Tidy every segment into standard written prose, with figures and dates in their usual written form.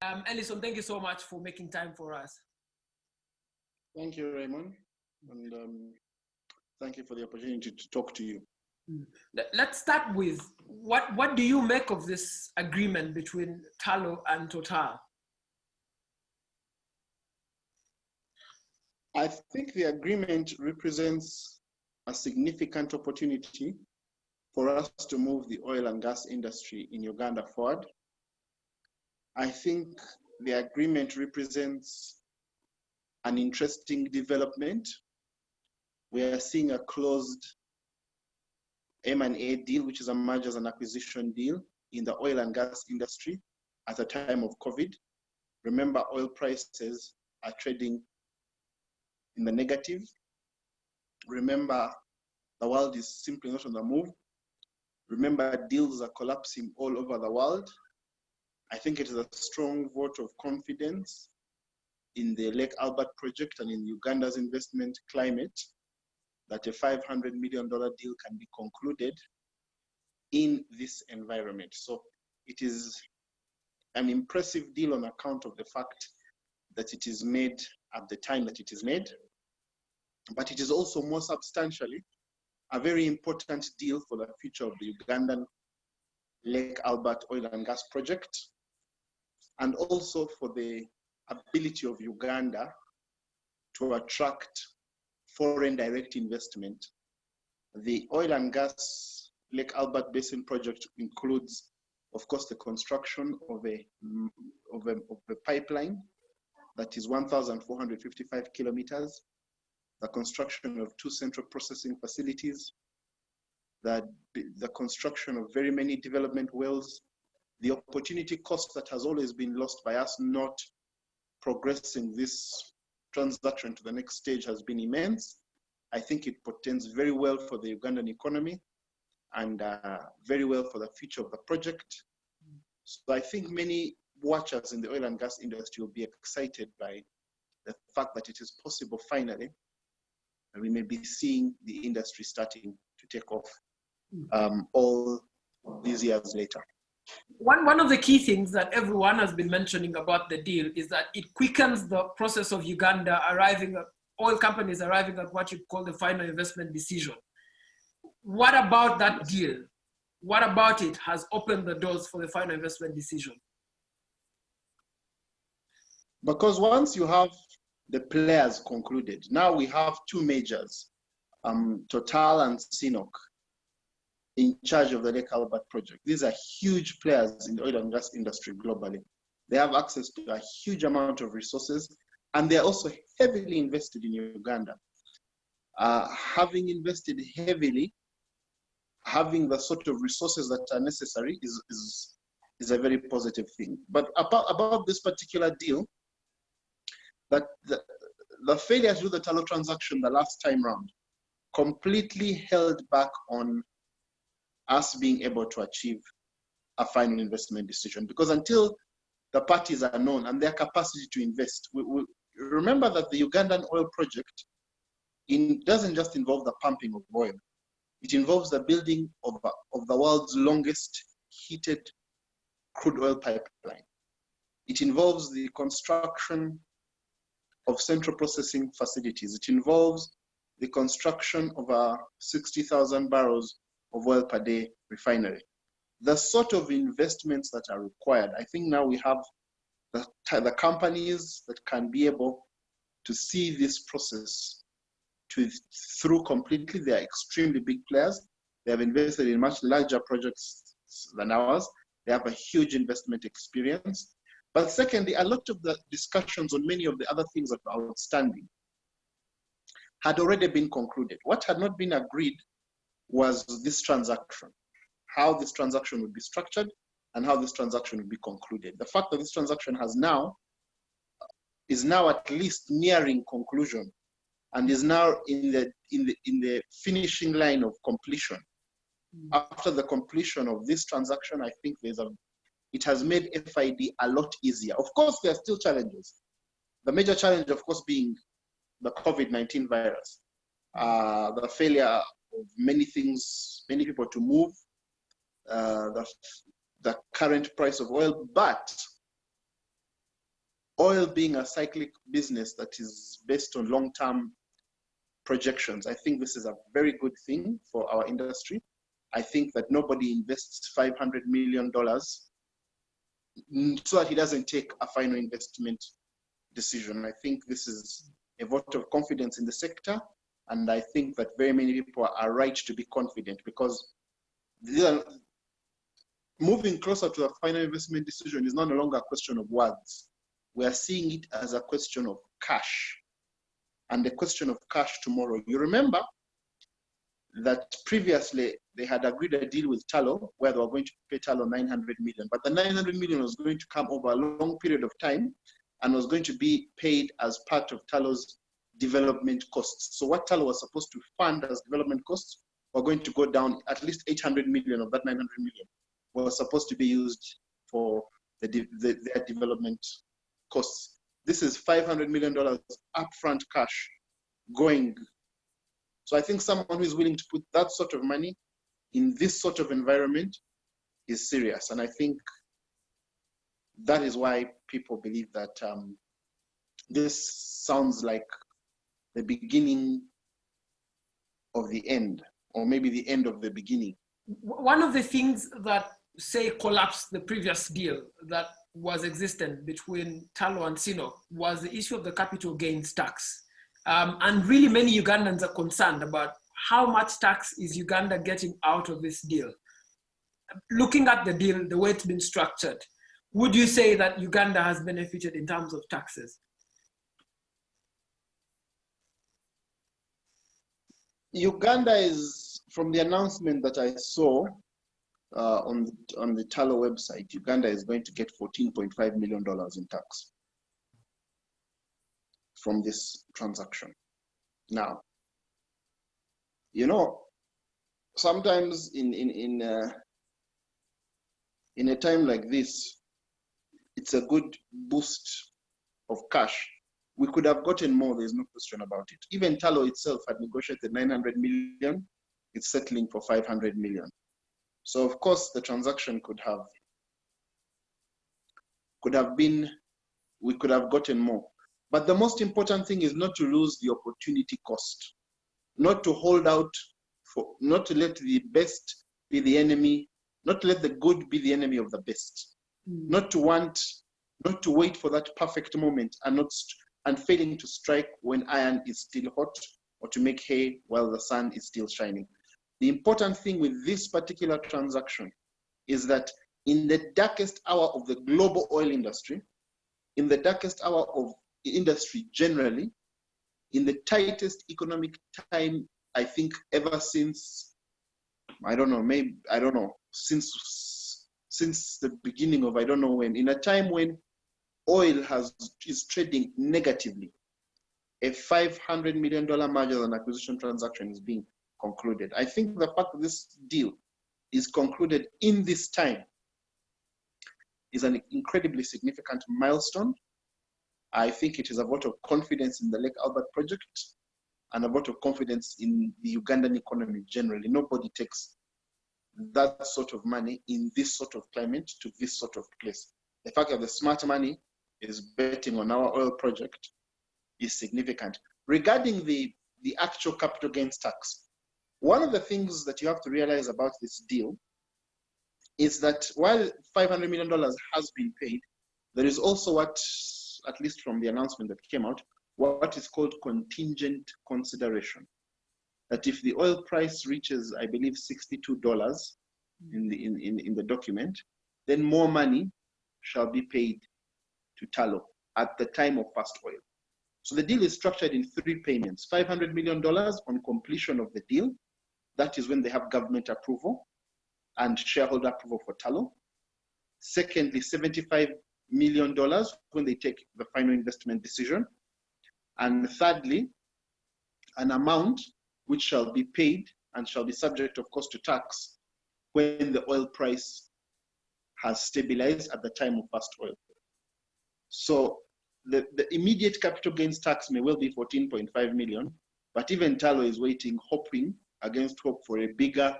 Ellison, thank you so much for making time for us. Thank you, Raymond, and thank you for the opportunity to talk to you. Let's start with what do you make of this agreement between Tullow and Total? I think the agreement represents a significant opportunity for us to move the oil and gas industry in Uganda forward. I think the agreement represents an interesting development. We are seeing a closed M&A deal, which is a mergers and acquisition deal in the oil and gas industry at a time of COVID. Remember, oil prices are trading in the negative. Remember, the world is simply not on the move. Remember, deals are collapsing all over the world. I think it is a strong vote of confidence in the Lake Albert project and in Uganda's investment climate that a $500 million deal can be concluded in this environment. So it is an impressive deal on account of the fact that it is made at the time that it is made, but it is also more substantially a very important deal for the future of the Ugandan Lake Albert oil and gas project, and also for the ability of Uganda to attract foreign direct investment. The oil and gas Lake Albert Basin project includes, of course, the construction of a pipeline that is 1,455 kilometers, the construction of 2 central processing facilities, the construction of very many development wells. The opportunity cost that has always been lost by us not progressing this transaction to the next stage has been immense. I think it portends very well for the Ugandan economy and very well for the future of the project. So I think many watchers in the oil and gas industry will be excited by the fact that it is possible finally, and we may be seeing the industry starting to take off all these years later. One of the key things that everyone has been mentioning about the deal is that it quickens the process of Uganda arriving at, oil companies arriving at what you call the final investment decision. What about that deal? What about it has opened the doors for the final investment decision? Because once you have the players concluded, now we have 2 majors, Total and CNOOC, in charge of the Lake Albert project. These are huge players in the oil and gas industry globally. They have access to a huge amount of resources, and they're also heavily invested in Uganda. Having invested heavily, having the sort of resources that are necessary is a very positive thing. But about this particular deal, that the failure to do the Tullow transaction the last time round completely held back on us being able to achieve a final investment decision. Because until the parties are known and their capacity to invest, we remember that the Ugandan oil project doesn't just involve the pumping of oil. It involves the building of the world's longest heated crude oil pipeline. It involves the construction of central processing facilities. It involves the construction of a 60,000 barrels of oil per day refinery. The sort of investments that are required, I think now we have the companies that can be able to see this process through completely. They are extremely big players. They have invested in much larger projects than ours. They have a huge investment experience. But secondly, a lot of the discussions on many of the other things that are outstanding had already been concluded. What had not been agreed was this transaction, how this transaction would be structured and how this transaction would be concluded. The fact that this transaction is now at least nearing conclusion and is now in the finishing line of completion. After the completion of this transaction, I think it has made FID a lot easier. Of course, there are still challenges. The major challenge, of course, being the COVID-19 virus, the failure of many things, many people to move, the current price of oil. But oil being a cyclic business that is based on long-term projections, I think this is a very good thing for our industry. I think that nobody invests $500 million so that he doesn't take a final investment decision. I think this is a vote of confidence in the sector, and I think that very many people are right to be confident, because moving closer to a final investment decision is no longer a question of words. We are seeing it as a question of cash, and the question of cash tomorrow. You remember that previously they had agreed a deal with Tullow where they were going to pay Tullow 900 million, but the 900 million was going to come over a long period of time and was going to be paid as part of Tullow's development costs. So what Tullow was supposed to fund as development costs were going to go down. At least 800 million of that 900 million was supposed to be used for their development costs. This is $500 million upfront cash going. So I think someone who is willing to put that sort of money in this sort of environment is serious. And I think that is why people believe that this sounds like the beginning of the end, or maybe the end of the beginning. One of the things that, say, collapsed the previous deal that was existent between Tullow and CNOOC was the issue of the capital gains tax. And really many Ugandans are concerned about how much tax is Uganda getting out of this deal. Looking at the deal, the way it's been structured, would you say that Uganda has benefited in terms of taxes? Uganda is, from the announcement that I saw on the Tullow website, Uganda is going to get $14.5 million in tax from this transaction. Now, you know, sometimes in a time like this, it's a good boost of cash. We could have gotten more, there's no question about it. Even Tullow itself had negotiated 900 million, it's settling for 500 million. So of course the transaction could have been, we could have gotten more. But the most important thing is not to lose the opportunity cost, not to hold out for, not to let the best be the enemy, not to let the good be the enemy of the best, not to wait for that perfect moment and failing to strike when iron is still hot, or to make hay while the sun is still shining. The important thing with this particular transaction is that in the darkest hour of the global oil industry, in the darkest hour of industry generally, in the tightest economic time, I think ever since, since the beginning of, I don't know when, in a time when oil is trading negatively, a $500 million merger and acquisition transaction is being concluded. I think the fact that this deal is concluded in this time is an incredibly significant milestone. I think it is a vote of confidence in the Lake Albert project and a vote of confidence in the Ugandan economy generally. Nobody takes that sort of money in this sort of climate to this sort of place. The fact that the smart money is betting on our oil project is significant. Regarding the actual capital gains tax, one of the things that you have to realize about this deal is that while $500 million has been paid, there is also what, at least from the announcement that came out, what is called contingent consideration. That if the oil price reaches, I believe, $62 in the document, then more money shall be paid to Tullow at the time of first oil. So the deal is structured in 3 payments: $500 million on completion of the deal. That is when they have government approval and shareholder approval for Tullow. Secondly, $75 million when they take the final investment decision. And thirdly, an amount which shall be paid and shall be subject, of course, to tax when the oil price has stabilized at the time of first oil. So the immediate capital gains tax may well be 14.5 million, but even Tullow is waiting, hoping against hope for a bigger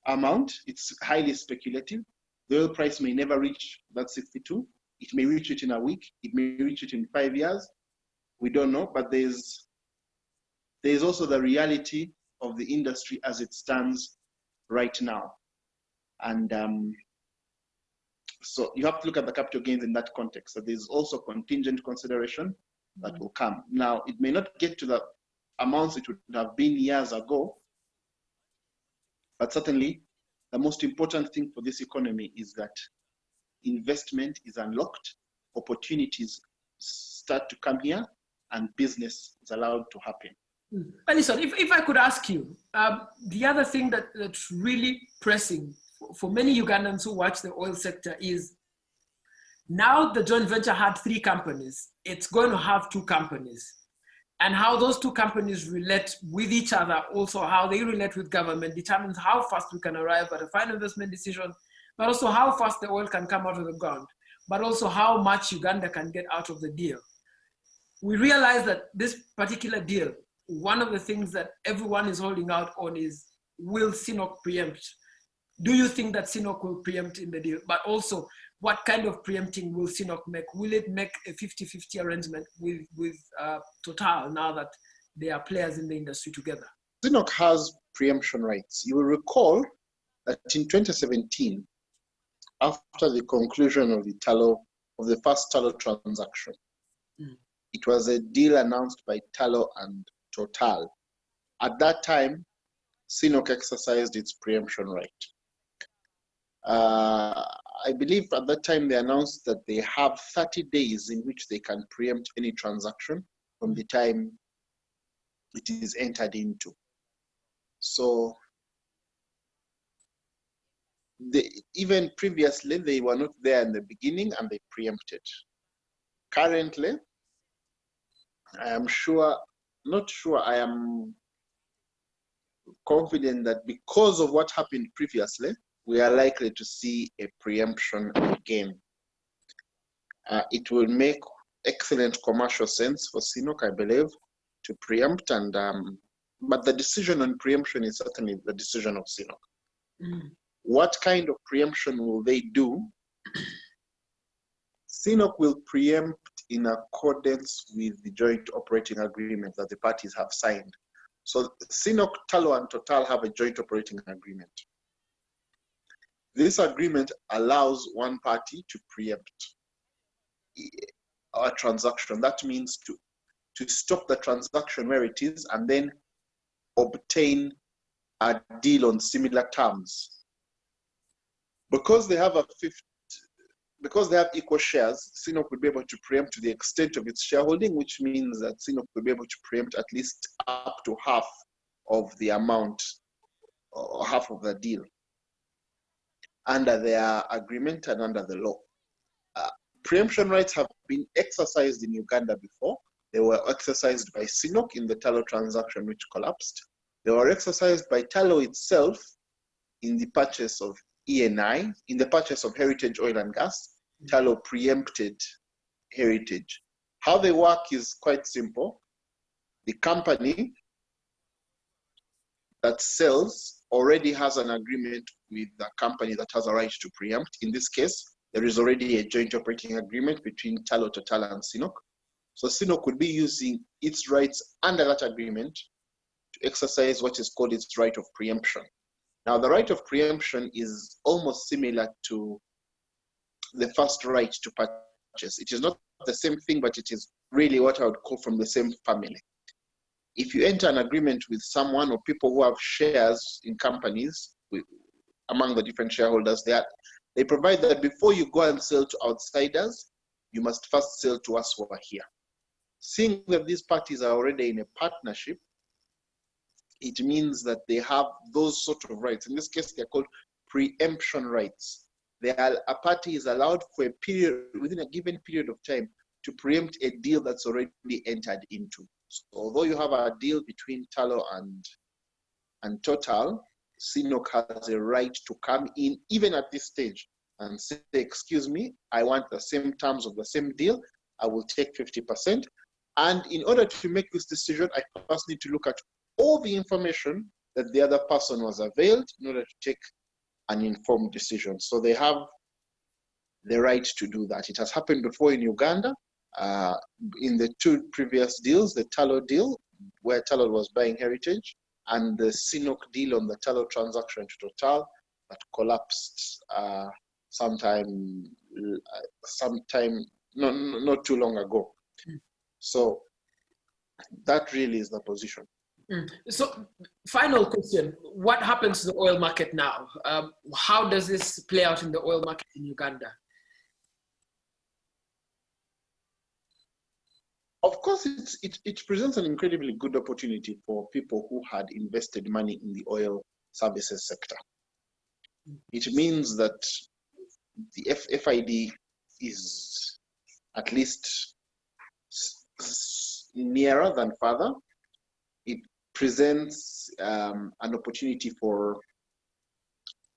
amount. It's highly speculative. The oil price may never reach that 62. It may reach it in a week. It may reach it in 5 years. We don't know, but there's also the reality of the industry as it stands right now. And so you have to look at the capital gains in that context. So there's also contingent consideration that will come. Now, it may not get to the amounts it would have been years ago, but certainly the most important thing for this economy is that investment is unlocked, opportunities start to come here, and business is allowed to happen. Alison, if I could ask you, the other thing that's really pressing for many Ugandans who watch the oil sector is now the joint venture had 3 companies. It's going to have 2 companies. And how those 2 companies relate with each other, also how they relate with government, determines how fast we can arrive at a final investment decision, but also how fast the oil can come out of the ground, but also how much Uganda can get out of the deal. We realize that this particular deal, one of the things that everyone is holding out on is, will CNOOC preempt? Do you think that CNOOC will preempt in the deal? But also, what kind of preempting will CNOOC make? Will it make a 50-50 arrangement with Total now that they are players in the industry together? CNOOC has preemption rights. You will recall that in 2017, after the conclusion of the first Tullow transaction, it was a deal announced by Tullow and Total. At that time, CNOOC exercised its preemption right. I believe at that time they announced that they have 30 days in which they can preempt any transaction from the time it is entered into. So even previously, they were not there in the beginning and they preempted. Currently, I am confident that because of what happened previously, we are likely to see a preemption again. It will make excellent commercial sense for CNOOC, I believe, to preempt, and but the decision on preemption is certainly the decision of CNOOC. What kind of preemption will they do? CNOOC will preempt in accordance with the joint operating agreement that the parties have signed. So CNOOC, Tullow, and Total have a joint operating agreement. This agreement allows one party to preempt a transaction. That means to stop the transaction where it is and then obtain a deal on similar terms. Because they have equal shares, CNOOC will be able to preempt to the extent of its shareholding, which means that CNOOC will be able to preempt at least up to half of the amount or half of the deal under their agreement and under the law. Preemption rights have been exercised in Uganda before. They were exercised by CNOOC in the Tullow transaction, which collapsed. They were exercised by Tullow itself in the purchase of ENI, in the purchase of Heritage Oil and Gas. Tullow preempted Heritage. How they work is quite simple. The company that sells already has an agreement with the company that has a right to preempt. In this case, there is already a joint operating agreement between Tullow, Total, and CNOOC. So CNOOC could be using its rights under that agreement to exercise what is called its right of preemption. Now, the right of preemption is almost similar to the first right to purchase. It is not the same thing, but it is really what I would call from the same family. If you enter an agreement with someone or people who have shares in companies among the different shareholders, they provide that before you go and sell to outsiders, you must first sell to us who are here. Seeing that these parties are already in a partnership, it means that they have those sort of rights. In this case, they're called preemption rights. A party is allowed for a period, within a given period of time, to preempt a deal that's already entered into. So although you have a deal between Tullow and Total, CNOOC has a right to come in, even at this stage, and say, excuse me, I want the same terms of the same deal. I will take 50%. And in order to make this decision, I first need to look at all the information that the other person was availed in order to take an informed decision. So they have the right to do that. It has happened before in Uganda, in the two previous deals, the Tullow deal, where Tullow was buying Heritage, and the CNOOC deal on the Tullow transaction to Total that collapsed sometime not too long ago. So that really is the position. So, final question: what happens to the oil market now? How does this play out in the oil market in Uganda? Of course, it presents an incredibly good opportunity for people who had invested money in the oil services sector. It means that the FID is at least nearer than further. It presents an opportunity for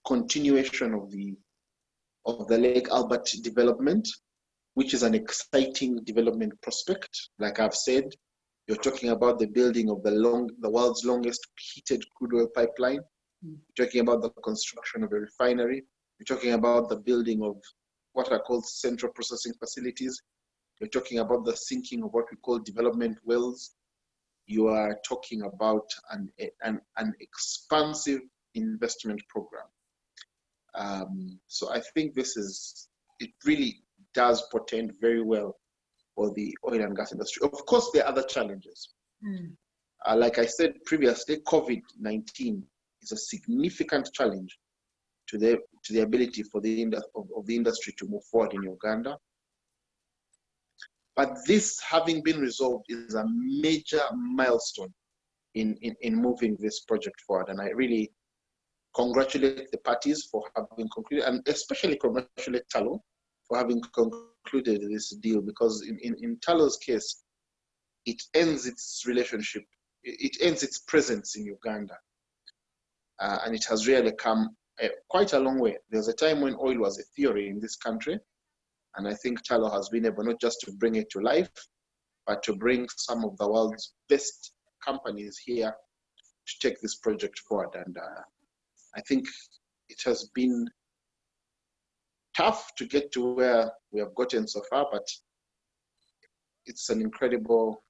continuation of the Lake Albert development, which is an exciting development prospect. Like I've said, you're talking about the building of the world's longest heated crude oil pipeline. You're talking about the construction of a refinery. You're talking about the building of what are called central processing facilities. You're talking about the sinking of what we call development wells. You are talking about an expansive investment program. So I think it really does portend very well for the oil and gas industry. Of course, there are other challenges. Like I said previously, COVID-19 is a significant challenge to the ability for the industry to move forward in Uganda. But this having been resolved is a major milestone in moving this project forward. And I really congratulate the parties for having concluded, and especially congratulate Tullow for having concluded this deal, because in Tullow's case, it ends its relationship, it ends its presence in Uganda. And it has really come quite a long way. There was a time when oil was a theory in this country, and I think Tullow has been able not just to bring it to life, but to bring some of the world's best companies here to take this project forward. And I think it has been tough to get to where we have gotten so far, but it's an incredible